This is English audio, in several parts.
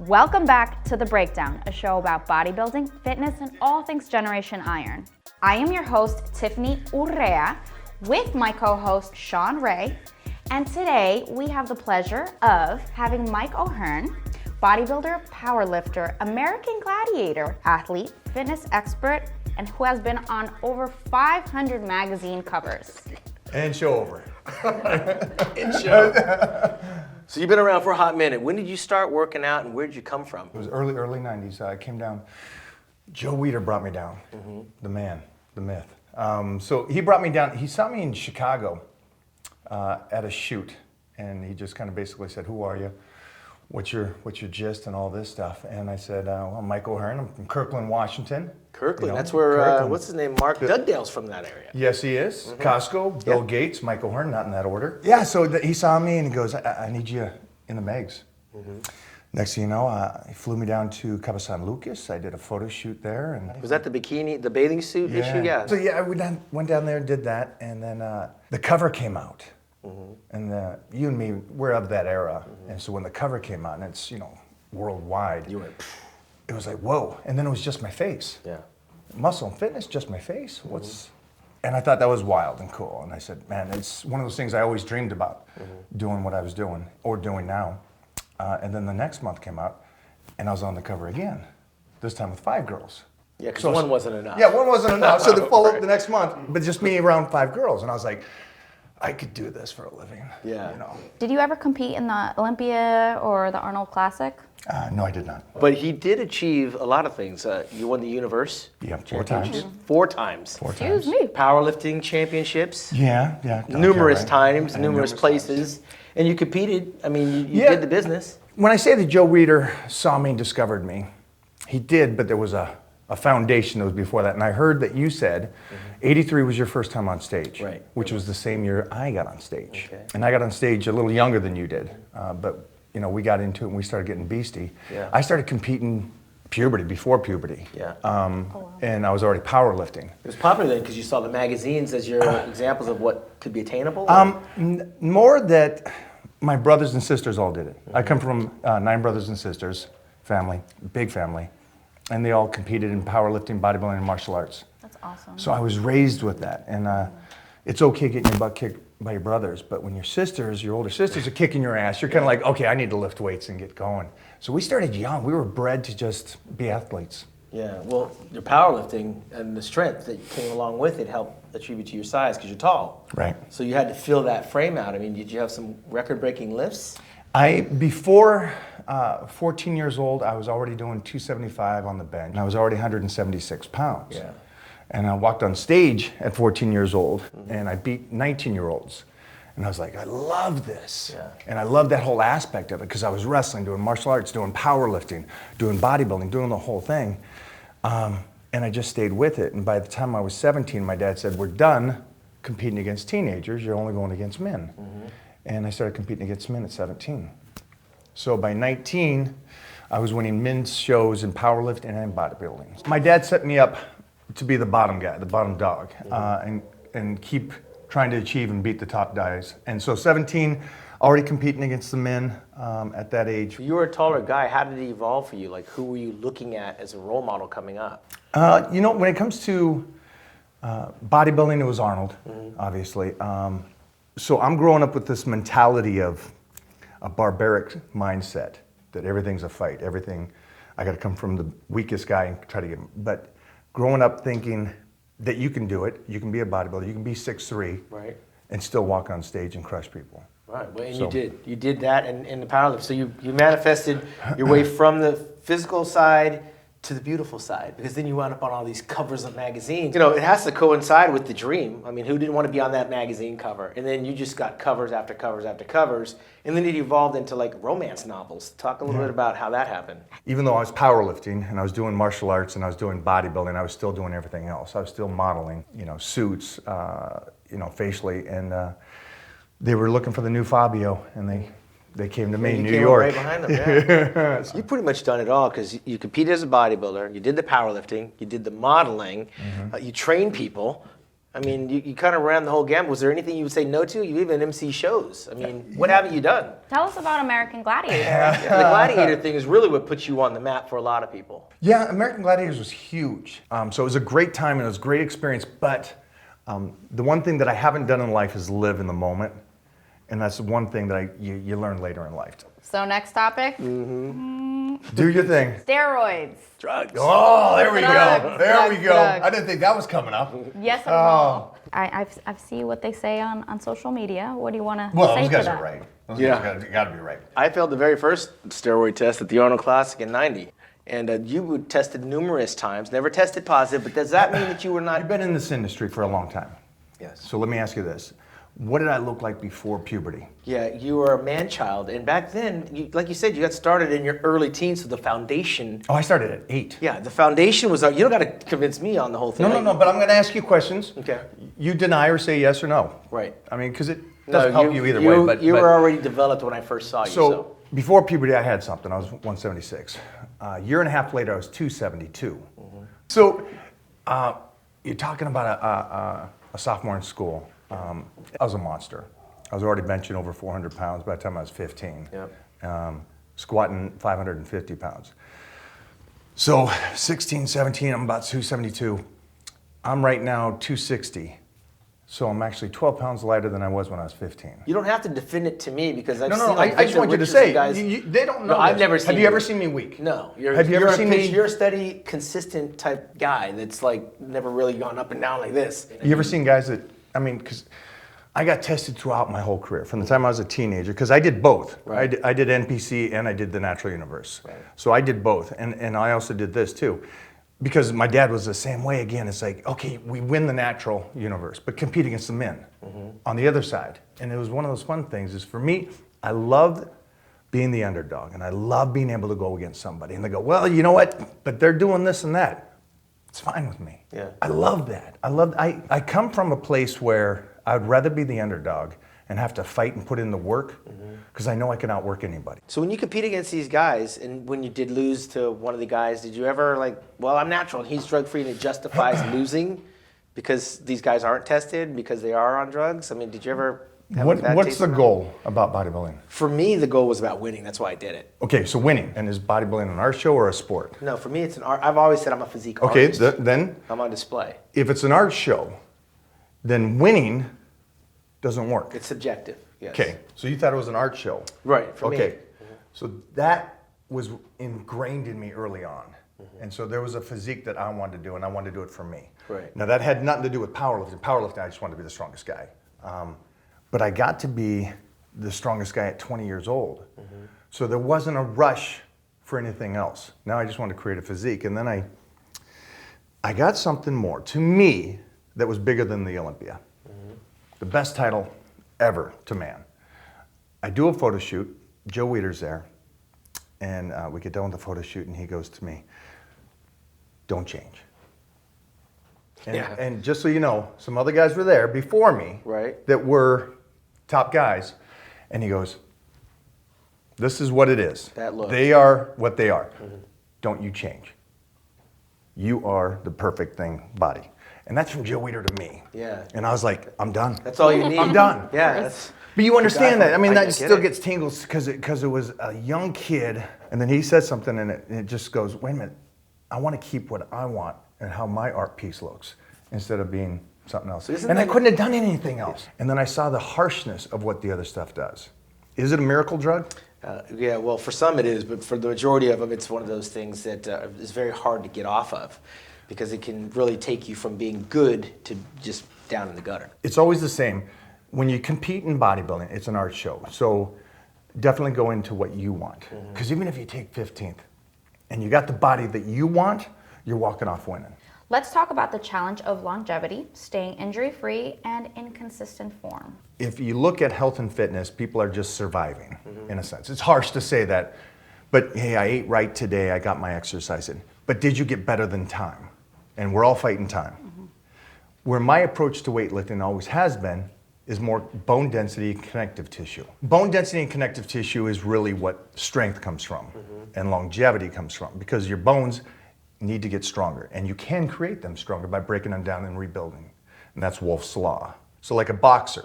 Welcome back to The Breakdown, a show about bodybuilding, fitness, and all things Generation Iron. I am your host, Tifanny Urrea, with my co-host, Shawn Ray, and today we have the pleasure of having Mike O'Hearn, bodybuilder, powerlifter, American gladiator, athlete, fitness expert, and who has been on over 500 magazine covers. And show over. And show. So you've been around for a hot minute. When did you start working out and where did you come from? It was early 90s. I came down. Joe Weider brought me down. The man, the myth. So he brought me down. He saw me in Chicago at a shoot, and he just kind of basically said, "Who are you? What's your gist and all this stuff?" And I said, "Well, I'm Mike O'Hearn. I'm from Kirkland, Washington." Kirkland. You know, that's where what's his name? Mark Dugdale's from that area. Yes, he is. Costco, Bill Gates, Mike O'Hearn, not in that order. Yeah. So he saw me and he goes, "I need you in the mags." Next thing you know, he flew me down to Cabo San Lucas. I did a photo shoot there. And was that the bikini, the bathing suit issue? Yeah. So yeah, I went down there and did that, and then the cover came out. And you and me, we're of that era. And so when the cover came out, and it's, worldwide, you went, it was like, whoa. And then it was just my face. Yeah. Muscle and fitness, just my face. And I thought that was wild and cool. And I said, man, it's one of those things I always dreamed about, doing what I was doing, or doing now. And then the next month came out, and I was on the cover again, this time with 5 girls. Yeah, because one wasn't enough. Yeah, one wasn't enough. So they followed the next month, but just me around 5 girls. And I was like, I could do this for a living. Yeah. Did you ever compete in the Olympia or the Arnold Classic? No, I did not. But he did achieve a lot of things. You won the Universe. Yeah, 4 times. 4 times. 4 times. Excuse me. Powerlifting championships. Yeah. Numerous times, numerous places. And you competed. I mean, you did the business. When I say that Joe Weider saw me and discovered me, he did, but there was a foundation that was before that. And I heard that you said 83 was your first time on stage, right? Which was the same year I got on stage. Okay. And I got on stage a little younger than you did, but we got into it and we started getting beastie. Yeah. I started competing before puberty. Yeah. And I was already powerlifting. It was popular then because you saw the magazines as your examples of what could be attainable? More that my brothers and sisters all did it. I come from 9 brothers and sisters, family, big family. And they all competed in powerlifting, bodybuilding, and martial arts. That's awesome. So I was raised with that. And it's okay getting your butt kicked by your brothers, but when your older sisters are kicking your ass, you're kind of like, okay, I need to lift weights and get going. So we started young. We were bred to just be athletes. Yeah, well, your powerlifting and the strength that came along with it helped attribute to your size because you're tall. Right. So you had to fill that frame out. I mean, did you have some record-breaking lifts? Before 14 years old, I was already doing 275 on the bench. And I was already 176 pounds. Yeah. And I walked on stage at 14 years old, and I beat 19-year-olds. And I was like, I love this. Yeah. And I love that whole aspect of it because I was wrestling, doing martial arts, doing powerlifting, doing bodybuilding, doing the whole thing. And I just stayed with it. And by the time I was 17, my dad said, we're done competing against teenagers. You're only going against men. And I started competing against men at 17. So by 19, I was winning men's shows in powerlifting and bodybuilding. My dad set me up to be the bottom guy, the bottom dog, and keep trying to achieve and beat the top guys. And so 17, already competing against the men at that age. You were a taller guy. How did it evolve for you? Like, who were you looking at as a role model coming up? When it comes to bodybuilding, it was Arnold, obviously. So I'm growing up with this mentality of a barbaric mindset that everything's a fight. Everything, I got to come from the weakest guy and try to get him. But growing up thinking that you can do it, you can be a bodybuilder, you can be 6'3", right, and still walk on stage and crush people. Right, well, and you did that in the powerlift. So you manifested your way from the physical side to the beautiful side, because then you wound up on all these covers of magazines. It has to coincide with the dream. I mean, who didn't want to be on that magazine cover? And then you just got covers after covers after covers, and then it evolved into like romance novels. Talk a little bit about how that happened. Even though I was powerlifting and I was doing martial arts and I was doing bodybuilding, I was still doing everything else. I was still modeling, suits, facially, and they were looking for the new Fabio, and they came to me in New York. Right behind them, yeah. So you've pretty much done it all, because you competed as a bodybuilder, you did the powerlifting, you did the modeling, you trained people. I mean, you kind of ran the whole gamut. Was there anything you would say no to? You even MC shows. I mean, what haven't you done? Tell us about American Gladiator. Yeah, the Gladiator thing is really what puts you on the map for a lot of people. Yeah, American Gladiators was huge. So it was a great time and it was a great experience, but the one thing that I haven't done in life is live in the moment. And that's one thing that you learn later in life. So next topic. Do your thing. Steroids. Drugs. Oh, there we Drugs, go. There drugs, we go. drugs. I didn't think that was coming up. Yes and no. I've seen what they say on social media. What do you want to Well, say those to guys that? are right. Those Yeah. guys got to be right. I failed the very first steroid test at the Arnold Classic in '90. And you were tested numerous times, never tested positive, but does that mean that you were not? You've been in this industry for a long time. Yes. So let me ask you this. What did I look like before puberty? Yeah, you were a man-child, and back then, like you said, you got started in your early teens, so the foundation. Oh, I started at 8. Yeah, the foundation was. You don't got to convince me on the whole thing. No, but I'm going to ask you questions. Okay. You deny or say yes or no. Right. I mean, because it doesn't help you either way. But you were already developed when I first saw you. So before puberty, I had something. I was 176. A year and a half later, I was 272. So you're talking about a sophomore in school. I was a monster. I was already benching over 400 pounds by the time I was 15. Yep. Squatting 550 pounds. So 16, 17, I'm about 272. I'm right now 260. So I'm actually 12 pounds lighter than I was when I was 15. You don't have to defend it to me because I've seen. I just want you to say. Guys, they don't know. No, I've this. never seen. Have you ever seen me weak? No. Have you ever seen me? You're a steady, consistent type guy that's like never really gone up and down like this. You ever seen guys that? I mean, because I got tested throughout my whole career, from the time I was a teenager, because I did both. Right. I did NPC and I did the natural universe. Right. So I did both, and I also did this too. Because my dad was the same way again. It's like, okay, we win the natural universe, but compete against the men on the other side. And it was one of those fun things is for me, I loved being the underdog and I love being able to go against somebody. And they go, well, you know what? But they're doing this and that. It's fine with me. Yeah. I love that. I come from a place where I'd rather be the underdog and have to fight and put in the work because I know I can outwork anybody. So when you compete against these guys, and when you did lose to one of the guys, did you ever like, well, I'm natural and he's drug free, and it justifies losing because these guys aren't tested because they are on drugs? I mean, did you ever have a bad What's taste the in that? goal about bodybuilding? For me, the goal was about winning. That's why I did it. Okay, so winning. And is bodybuilding an art show or a sport? No, for me, it's an art. I've always said I'm a physique Okay, artist. then I'm on display. if it's an art show, then winning doesn't work. It's subjective. Yes. Okay, so you thought it was an art show. Right, for me. Okay, so that was ingrained in me early on. And so there was a physique that I wanted to do, and I wanted to do it for me. Right. Now that had nothing to do with powerlifting. Powerlifting, I just wanted to be the strongest guy. But I got to be the strongest guy at 20 years old. So there wasn't a rush for anything else. Now I just wanted to create a physique. And then I got something more, to me, that was bigger than the Olympia. The best title ever to man. I do a photo shoot, Joe Weider's there, and we get done with the photo shoot and he goes to me, don't change. And just so you know, some other guys were there before me that were top guys, and he goes, this is what it is. That look. They are what they are. Don't you change. You are the perfect thing body. And that's from Joe Weider to me. Yeah. And I was like, I'm done. That's all you need. I'm done. Yeah. That's, But you understand that. I mean, that get still it. gets tingles because it was a young kid. And then he says something and it just goes, wait a minute. I want to keep what I want and how my art piece looks instead of being something else. And I couldn't have done anything else. And then I saw the harshness of what the other stuff does. Is it a miracle drug? Yeah, well, for some it is, but for the majority of them, it's one of those things that is very hard to get off of because it can really take you from being good to just down in the gutter. It's always the same. When you compete in bodybuilding, it's an art show. So definitely go into what you want. Because even if you take 15th and you got the body that you want, you're walking off winning. Let's talk about the challenge of longevity, staying injury-free, and in consistent form. If you look at health and fitness, people are just surviving, in a sense. It's harsh to say that, but hey, I ate right today, I got my exercise in. But did you get better than time? And we're all fighting time. Where my approach to weightlifting always has been is more bone density and connective tissue. Bone density and connective tissue is really what strength comes from and longevity comes from, because your bones need to get stronger, and you can create them stronger by breaking them down and rebuilding. and that's Wolf's Law. So like a boxer,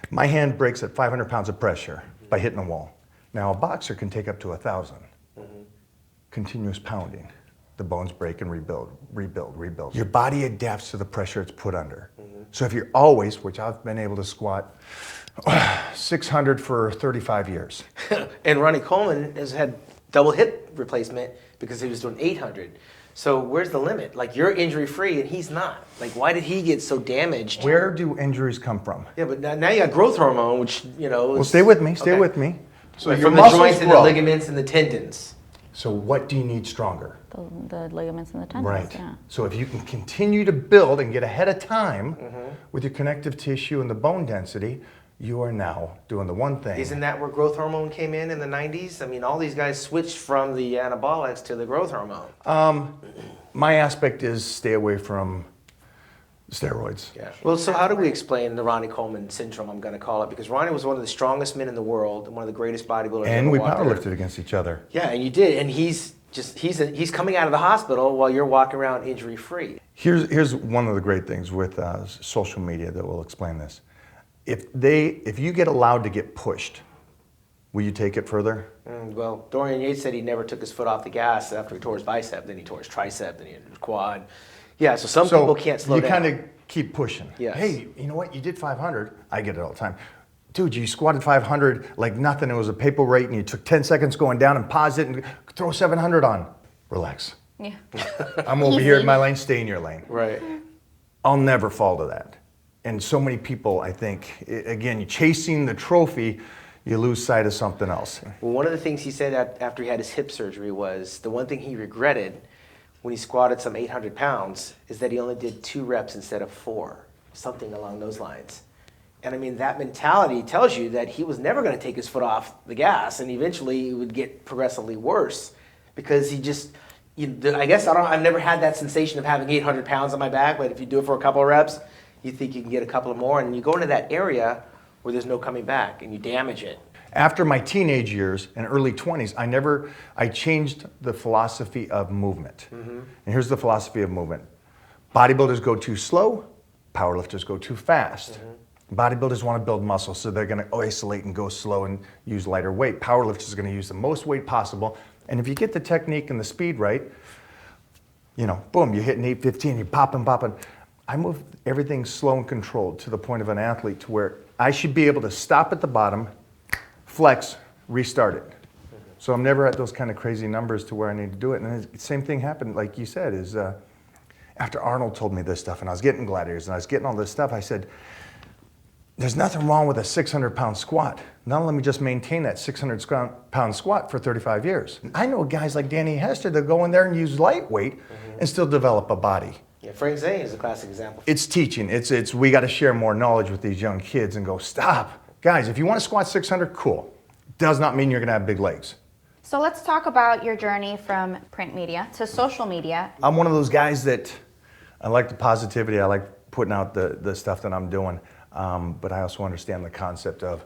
my hand breaks at 500 pounds of pressure by hitting a wall. Now a boxer can take up to 1,000. Continuous pounding. The bones break and rebuild, rebuild, rebuild. Your body adapts to the pressure it's put under. So if you're always, which I've been able to squat 600 for 35 years. And Ronnie Coleman has had double hip replacement because he was doing 800. So where's the limit? Like, you're injury-free and he's not. Like, why did he get so damaged? Where do injuries come from? Yeah, but now you got growth hormone, which, you know... Well, stay with me, stay with me. So like from the joints and the ligaments and the tendons. So what do you need stronger? The ligaments and the tendons, Right. yeah. So if you can continue to build and get ahead of time with your connective tissue and the bone density, you are now doing the one thing. Isn't that where growth hormone came in the 90s? I mean, all these guys switched from the anabolics to the growth hormone. My aspect is stay away from steroids. Yeah. Well, so how do we explain the Ronnie Coleman syndrome, I'm going to call it? Because Ronnie was one of the strongest men in the world and one of the greatest bodybuilders And ever we walked powerlifted earth. against each other. Yeah, and you did. And he's coming out of the hospital while you're walking around injury-free. Here's one of the great things with social media that will explain this. If you get allowed to get pushed, will you take it further? Well, Dorian Yates said he never took his foot off the gas after he tore his bicep, then he tore his tricep, then he had his quad. Yeah, so some people can't slow down. You kind of keep pushing. Yes. Hey, you know what? You did 500. I get it all the time. Dude, you squatted 500 like nothing. It was a paperweight, and you took 10 seconds going down and paused it and throw 700 on. Relax. Yeah. I'm over here in my lane. Stay in your lane. Right. I'll never fall to that. And so many people, I think, again, you're chasing the trophy, you lose sight of something else. Well, one of the things he said after he had his hip surgery was the one thing he regretted when he squatted some 800 pounds is that he only did 2 reps instead of 4, something along those lines. And I mean, that mentality tells you that he was never going to take his foot off the gas, and eventually it would get progressively worse because he just, I guess I've never had that sensation of having 800 pounds on my back, but if you do it for a couple of reps, you think you can get a couple of more, and you go into that area where there's no coming back, and you damage it. After my teenage years and early 20s, I changed the philosophy of movement. And here's the philosophy of movement. Bodybuilders go too slow, powerlifters go too fast. Bodybuilders want to build muscle, so they're going to isolate and go slow and use lighter weight. Powerlifters are going to use the most weight possible, and if you get the technique and the speed right, boom, you're hitting 815, you're popping. I move everything slow and controlled to the point of an athlete to where I should be able to stop at the bottom, flex, restart it. So I'm never at those kind of crazy numbers to where I need to do it. And the same thing happened, like you said, is after Arnold told me this stuff and I was getting gladiators and I was getting all this stuff, I said, there's nothing wrong with a 600-pound squat. Now let me just maintain that 600-pound squat for 35 years. I know guys like Danny Hester that go in there and use lightweight and still develop a body. Yeah, Frank Zane is a classic example. It's teaching. It's we got to share more knowledge with these young kids and go, stop. Guys, if you want to squat 600, cool. Does not mean you're going to have big legs. So let's talk about your journey from print media to social media. I'm one of those guys that I like the positivity. I like putting out the stuff that I'm doing. But I also understand the concept of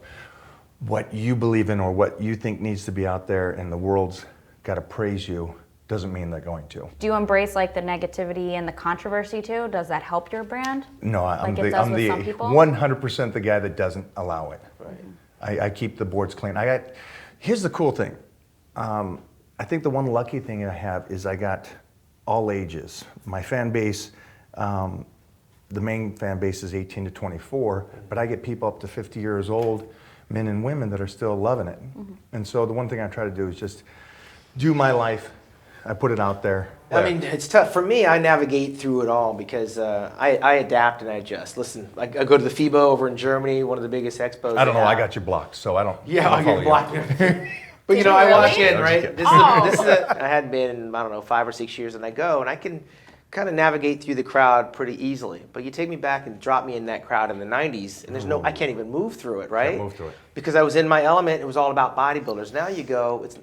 what you believe in or what you think needs to be out there and the world's got to praise you. Doesn't mean they're going to. Do you embrace like the negativity and the controversy too? Does that help your brand? No, I'm the 100% the guy that doesn't allow it. Right. I keep the boards clean. Here's the cool thing. I think the one lucky thing I have is I got all ages. My fan base, the main fan base is 18 to 24, but I get people up to 50 years old, men and women that are still loving it. And so the one thing I try to do is just do my life. I put it out there. I mean, it's tough. For me, I navigate through it all because I adapt and I adjust. Listen, I go to the FIBO over in Germany, one of the biggest expos. I don't know, I got you blocked, so I don't. Yeah, I get blocked. But Did I you walk really? in, right? I had been, 5 or 6 years, and I go, and I can kind of navigate through the crowd pretty easily. But you take me back and drop me in that crowd in the 90s, and I can't even move through it, right? Can't move through it. Because I was in my element, it was all about bodybuilders. Now you go, it's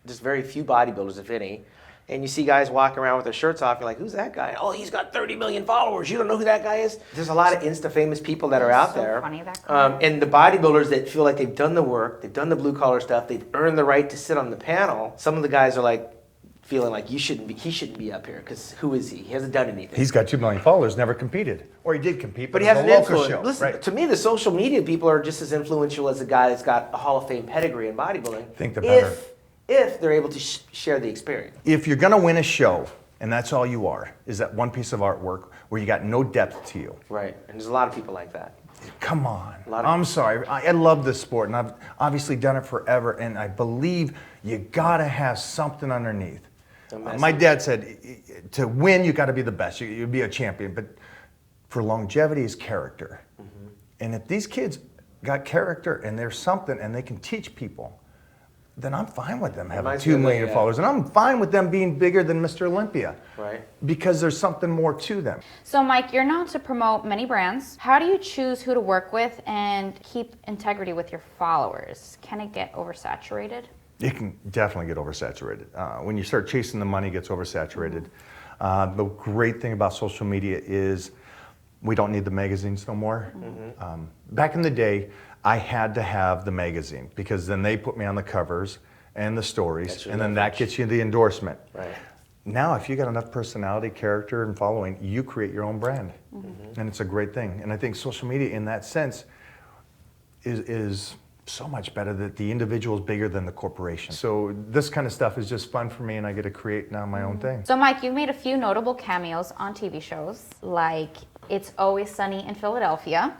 just very few bodybuilders, if any. And you see guys walking around with their shirts off, you're like, who's that guy? Oh, he's got 30 million followers. You don't know who that guy is? There's a lot of Insta-famous people that are out there. Funny, that and the bodybuilders that feel like they've done the work, they've done the blue-collar stuff, they've earned the right to sit on the panel. Some of the guys are like feeling like he shouldn't be up here because who is he? He hasn't done anything. He's got 2 million followers, never competed. Or he did compete, But but he it was hasn't a local influenced. show. Listen, Right. to me, the social media people are just as influential as a guy that's got a Hall of Fame pedigree in bodybuilding. Think they're better. If they're able to share the experience. If you're going to win a show, and that's all you are, is that one piece of artwork where you got no depth to you. Right, and there's a lot of people like that. Come on. A lot of- I'm sorry. I love this sport, and I've obviously done it forever, and I believe you got to have something underneath. My dad said, to win, you got to be the best. You be a champion. But for longevity is character. And if these kids got character and there's something and they can teach people, then I'm fine with them having 2 million followers. And I'm fine with them being bigger than Mr. Olympia. Right. Because there's something more to them. So Mike, you're known to promote many brands. How do you choose who to work with and keep integrity with your followers? Can it get oversaturated? It can definitely get oversaturated. When you start chasing the money, it gets oversaturated. The great thing about social media is we don't need the magazines no more. Back in the day, I had to have the magazine because then they put me on the covers and the stories, and then that gets you the endorsement. Right. Now, if you got enough personality, character, and following, you create your own brand. And it's a great thing. And I think social media in that sense is so much better that the individual is bigger than the corporation. So this kind of stuff is just fun for me, and I get to create now my own thing. So Mike, you've made a few notable cameos on TV shows, like It's Always Sunny in Philadelphia.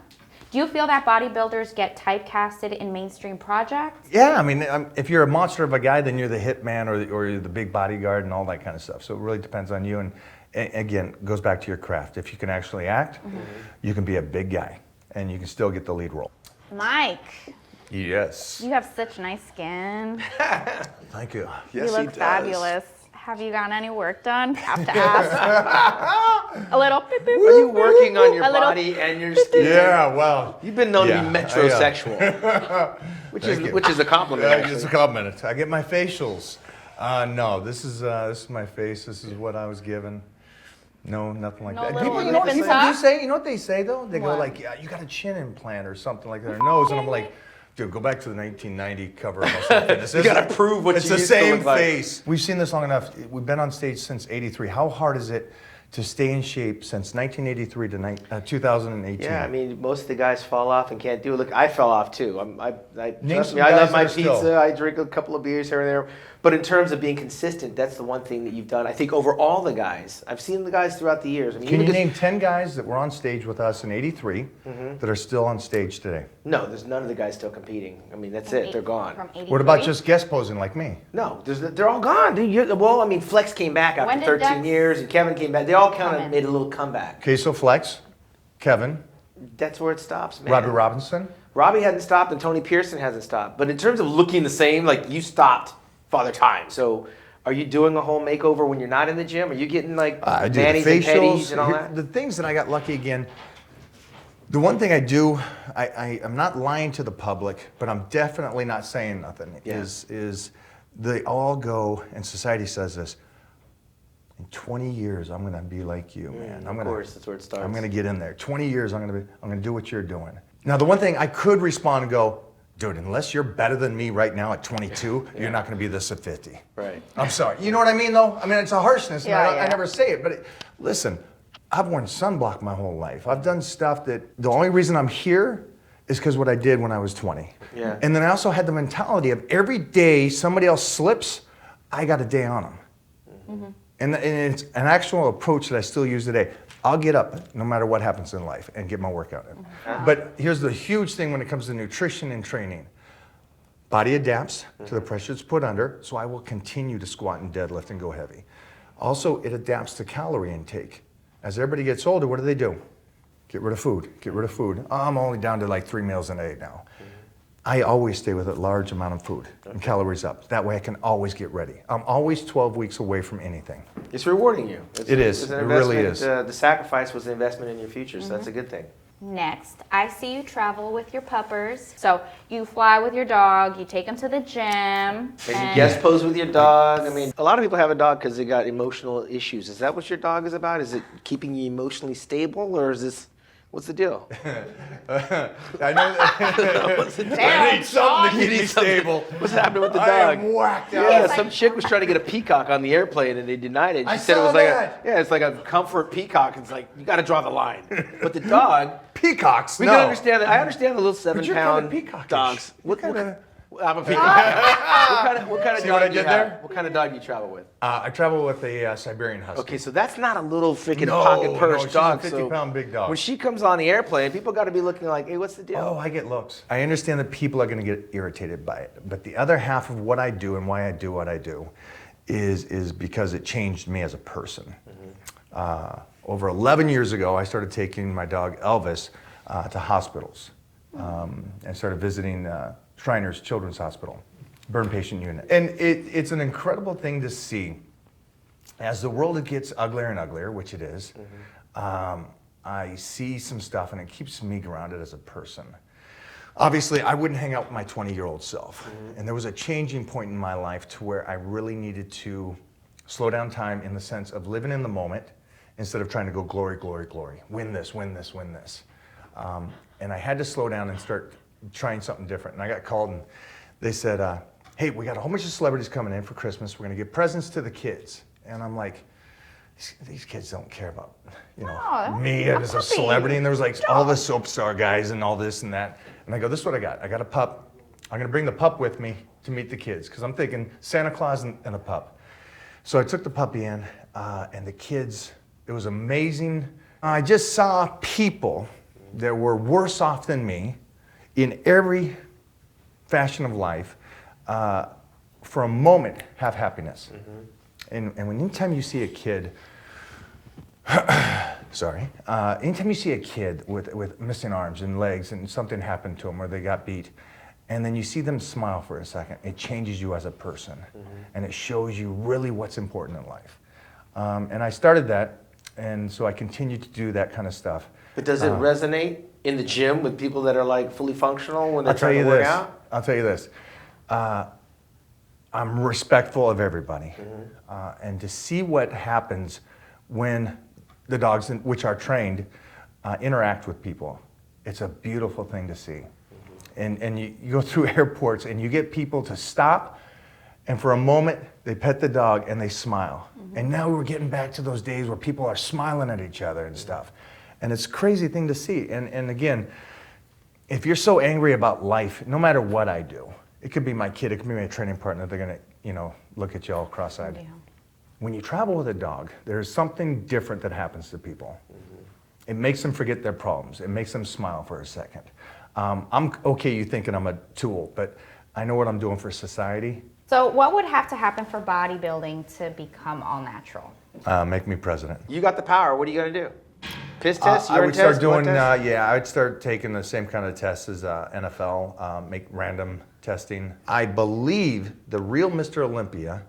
Do you feel that bodybuilders get typecasted in mainstream projects? Yeah, I mean, if you're a monster of a guy, then you're the hitman or you're the big bodyguard and all that kind of stuff. So it really depends on you. And again, it goes back to your craft. If you can actually act, you can be a big guy, and you can still get the lead role. Mike, Yes. you have such nice skin. Thank you. You look fabulous. Have you gotten any work done? Have to ask. A little. Beep, beep, Are you beep, working on your A little- body and your skin? Yeah, well. You've been known to Yeah, be metrosexual, which is a compliment. Yeah, actually. it's a compliment. I get my facials. No, this is my face. This is what I was given. No, nothing like No that. little People, you know what nip and people do tuck? say? You know what they say though? They go What? like, "Yeah, you got a chin implant or something like that, or nose," and I'm like, "Dude, go back to the 1990 cover of Muscle Fitness. You gotta prove what it's you the used to same look like. face." We've seen this long enough. We've been on stage since '83. How hard is it to stay in shape since 1983 to 2018? Yeah, I mean, most of the guys fall off and can't do it. Look, I fell off too. Trust some me, I guys love my that are still- pizza. I drink a couple of beers here and there. But in terms of being consistent, that's the one thing that you've done. I think over all the guys, I've seen the guys throughout the years. I mean, Can you even name 10 guys that were on stage with us in '83 that are still on stage today? No, there's none of the guys still competing. I mean, that's it. They're gone. From 83? What about just guest posing like me? No, they're all gone. Dude, well, I mean, Flex came back When after did 13 Dex years, and Kevin came back. They all kind come of in? made a little comeback. Okay, so Flex, Kevin, That's where it stops, man. Robbie Robinson. Robbie hadn't stopped, and Tony Pearson hasn't stopped. But in terms of looking the same, like you stopped Father Time. So are you doing a whole makeover when you're not in the gym? Are you getting like I do the manis and petties and all Here- that? The things that I got lucky again. The one thing I do, I'm not lying to the public, but I'm definitely not saying nothing. Yeah. Is they all go, and society says this. In 20 years, I'm gonna be like you, man. Of course, that's where it starts. I'm gonna get in there. 20 years, I'm gonna do what you're doing. Now, the one thing I could respond and go, dude, unless you're better than me right now at 22, you're not gonna be this at 50. Right. I'm sorry. You know what I mean, though? I mean, it's a harshness, and Yeah, I yeah. never say it, but listen, I've worn sunblock my whole life. I've done stuff that the only reason I'm here is because what I did when I was 20. Yeah. And then I also had the mentality of every day somebody else slips, I got a day on them. And it's an actual approach that I still use today. I'll get up no matter what happens in life and get my workout in. But here's the huge thing when it comes to nutrition and training. Body adapts to the pressure it's put under, so I will continue to squat and deadlift and go heavy. Also, it adapts to calorie intake. As everybody gets older, what do? Get rid of food, get rid of food. I'm only down to like 3 meals a day now. I always stay with a large amount of food and calories up. That way I can always get ready. I'm always 12 weeks away from anything. It's rewarding you. It is. It's an It really investment, is. The sacrifice was an investment in your future, so that's a good thing. Next, I see you travel with your puppers. So you fly with your dog, you take them to the gym. And you guest pose with your dog. I mean, a lot of people have a dog because they got emotional issues. Is that what your dog is about? Is it keeping you emotionally stable, or is this What's the deal? I know that. What's the deal? I need something to keep me stable. What's happening with the I dog? am whacked out. Yeah, some chick was trying to get a peacock on the airplane and they denied it. She said it was like it's like a comfort peacock. It's like you got to draw the line. But the dog, Peacocks. we no. can understand that. I understand the little 7-pound peacockish. dogs. I'm a peacock. what kind of See dog what I do you did have? there? What kind of dog do you travel with? I travel with a Siberian Husky. Okay, so that's not a little freaking No, pocket purse she's dog. a 50-pound big dog. When she comes on the airplane, people got to be looking like, hey, what's the deal? Oh, I get looks. I understand that people are going to get irritated by it, but the other half of what I do and why I do what I do is because it changed me as a person. Over 11 years ago, I started taking my dog Elvis to hospitals and started visiting Shriners Children's Hospital, burn patient unit. And it's an incredible thing to see. As the world gets uglier and uglier, which it is, I see some stuff and it keeps me grounded as a person. Obviously, I wouldn't hang out with my 20-year-old self. And there was a changing point in my life to where I really needed to slow down time in the sense of living in the moment instead of trying to go glory, glory, glory. Win this, win this, win this. And I had to slow down and start trying something different. And I got called and they said, hey, we got a whole bunch of celebrities coming in for Christmas. We're gonna give presents to the kids. And I'm like, these kids don't care about, me as a celebrity. And there was like all the soap star guys and all this and that. And I go, this is what I got. I got a pup. I'm gonna bring the pup with me to meet the kids because I'm thinking Santa Claus and a pup. So I took the puppy in and the kids, it was amazing. I just saw people that were worse off than me in every fashion of life for a moment have happiness. And anytime you see a kid, anytime you see a kid with missing arms and legs and something happened to them or they got beat, and then you see them smile for a second, it changes you as a person. And it shows you really what's important in life. And I started that, and so I continue to do that kind of stuff. But does it resonate in the gym with people that are like fully functional when they're trying to work out? I'll tell you this. I'm respectful of everybody. And to see what happens when the dogs, which are trained, interact with people, it's a beautiful thing to see. And you go through airports and you get people to stop, and for a moment they pet the dog and they smile. And now we're getting back to those days where people are smiling at each other and stuff. And it's a crazy thing to see. And again, if you're so angry about life, no matter what I do, it could be my kid, it could be my training partner, they're gonna, look at you all cross-eyed. Yeah. When you travel with a dog, there's something different that happens to people. It makes them forget their problems. It makes them smile for a second. I'm okay you thinking I'm a tool, but I know what I'm doing for society. So what would have to happen for bodybuilding to become all natural? Make me president. You got the power. What are you going to do? Piss test? I would urine start doing, blood test? I'd start taking the same kind of tests as NFL, make random testing. I believe the real Mr. Olympia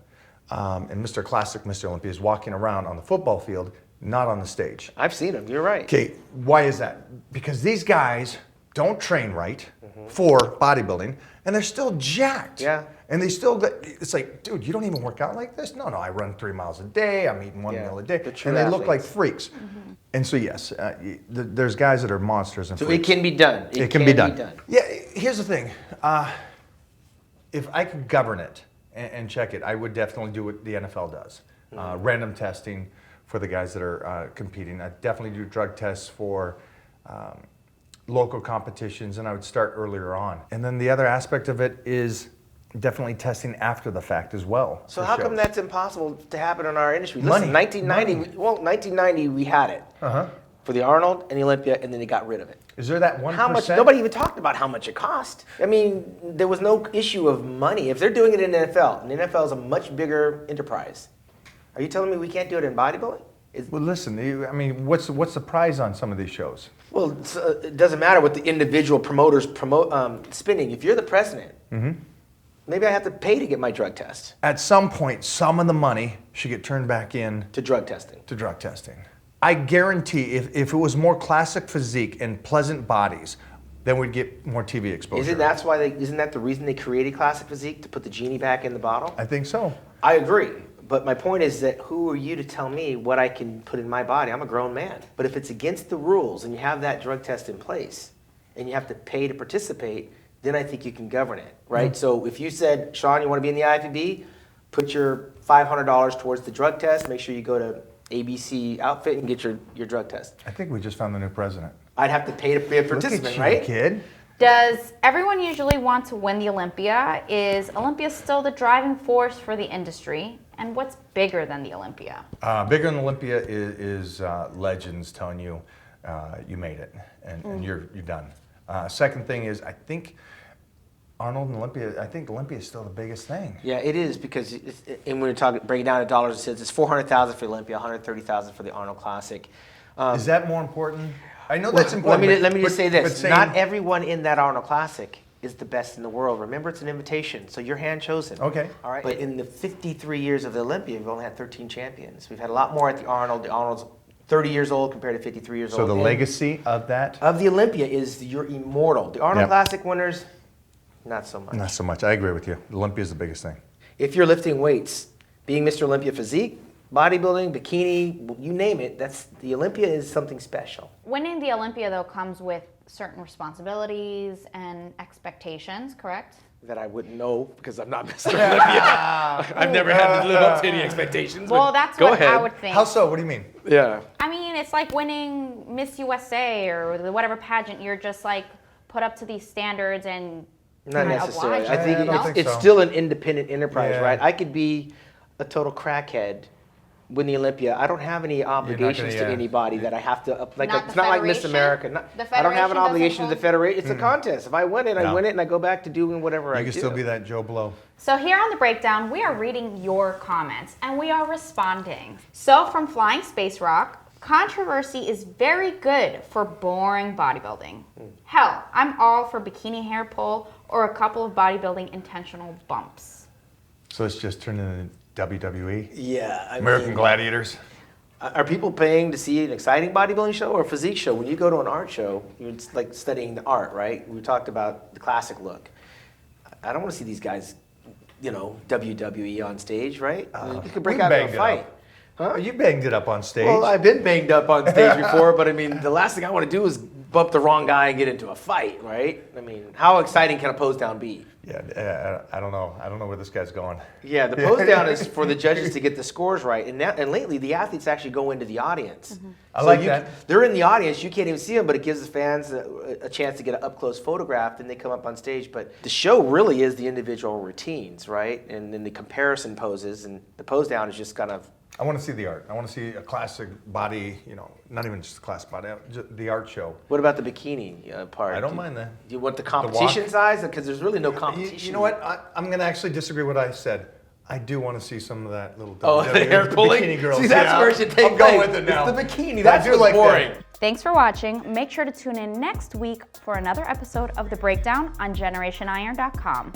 and Mr. Classic Mr. Olympia is walking around on the football field, not on the stage. I've seen him. You're right. Okay, why is that? Because these guys don't train right for bodybuilding, and they're still jacked. Yeah. And they still, it's like, dude, you don't even work out like this? No, I run 3 miles a day, I'm eating 1 meal a day, and they look like freaks. And so yes, there's guys that are monsters and freaks. So it can be done. It can be done. Yeah, here's the thing. If I could govern it and check it, I would definitely do what the NFL does. Random testing for the guys that are competing. I'd definitely do drug tests for local competitions, and I would start earlier on. And then the other aspect of it is definitely testing after the fact as well. So how come that's impossible to happen in our industry? Money. Listen, 1990 we had it for the Arnold and the Olympia, and then they got rid of it. Is there that 1%? How much? Nobody even talked about how much it cost. I mean, there was no issue of money. If they're doing it in the NFL, and the NFL is a much bigger enterprise, are you telling me we can't do it in bodybuilding? Well, listen, what's the prize on some of these shows? Well, it doesn't matter what the individual promoters spending. If you're the president, maybe I have to pay to get my drug test. At some point, some of the money should get turned back in to drug testing. I guarantee if it was more classic physique and pleasant bodies, then we'd get more TV exposure. Isn't that the reason they created classic physique, to put the genie back in the bottle? I think so. I agree. But my point is that who are you to tell me what I can put in my body? I'm a grown man. But if it's against the rules and you have that drug test in place and you have to pay to participate, then I think you can govern it, right? So if you said, Shawn, you want to be in the IFBB, put your $500 towards the drug test, make sure you go to ABC Outfit and get your drug test. I think we just found the new president. I'd have to pay to be a participant, Look at you, right? kid. Does everyone usually want to win the Olympia? Is Olympia still the driving force for the industry? And what's bigger than the Olympia? Bigger than Olympia is legends telling you you made it and you're done. Second thing is, I think Arnold and Olympia, I think Olympia is still the biggest thing. Yeah, it is, because and when we're talking breaking down to dollars and cents, it's $400,000 for Olympia, $130,000 for the Arnold Classic. Is that more important? I know that's important. Let me just say this: saying, not everyone in that Arnold Classic is the best in the world. Remember, it's an invitation, so you're hand chosen. Okay. All right. But in the 53 years of the Olympia, we've only had 13 champions. We've had a lot more at the Arnold. The Arnold's 30 years old compared to 53 years old. So the legacy of that? Of the Olympia is you're immortal. The Arnold Classic winners, not so much. Not so much. I agree with you. Olympia is the biggest thing. If you're lifting weights, being Mr. Olympia physique, bodybuilding, bikini, you name it, the Olympia is something special. Winning the Olympia, though, comes with certain responsibilities and expectations, correct? That I wouldn't know because I'm not Mr. Olympia. I've never had to live up to any expectations. Well, that's what I would think. How so? What do you mean? Yeah. I mean, it's like winning Miss USA or whatever pageant. You're just like put up to these standards and Not you're necessarily. obliged, I think you know? it's still an independent enterprise, Yeah. right? I could be a total crackhead. Win the Olympia, I don't have any obligations to anybody that I have to like. Not It's the not like Miss federation? America. The I don't have an federation obligation to the doesn't federation. It's a contest. If I win it, I No. win it, and I go back to doing whatever I You do. can still be that Joe Blow. So here on the breakdown, we are reading your comments and we are responding. So from Flying Space Rock, controversy is very good for boring bodybuilding. Hell, I'm all for bikini hair pull or a couple of bodybuilding intentional bumps. So it's just turned into WWE? Yeah, American Gladiators? Are people paying to see an exciting bodybuilding show or a physique show? When you go to an art show, you're like studying the art, right? We talked about the classic look. I don't want to see these guys, WWE on stage, right? You could break we out in a banged it fight. up. Huh? You banged it up on stage. Well, I've been banged up on stage before, but I mean, the last thing I want to do is bump the wrong guy and get into a fight, right? I mean, how exciting can a pose down be? Yeah, I don't know. I don't know where this guy's going. Yeah, the pose down is for the judges to get the scores right, and lately the athletes actually go into the audience. I like that. They're in the audience. You can't even see them, but it gives the fans a chance to get an up close photograph. Then they come up on stage. But the show really is the individual routines, right? And then the comparison poses, and the pose down is just kind of. I want to see the art. I want to see a classic body, not even just a classic body, just the art show. What about the bikini part? I don't mind that. Do you want the competition size? Because there's really no competition. You know what? I'm going to actually disagree with what I said. I do want to see some of that little the hair pulling? bikini girls. See, that's where it should take I'm place. going with it now. It's the bikini. That's what's like boring. that. Thanks for watching. Make sure to tune in next week for another episode of The Breakdown on GenerationIron.com.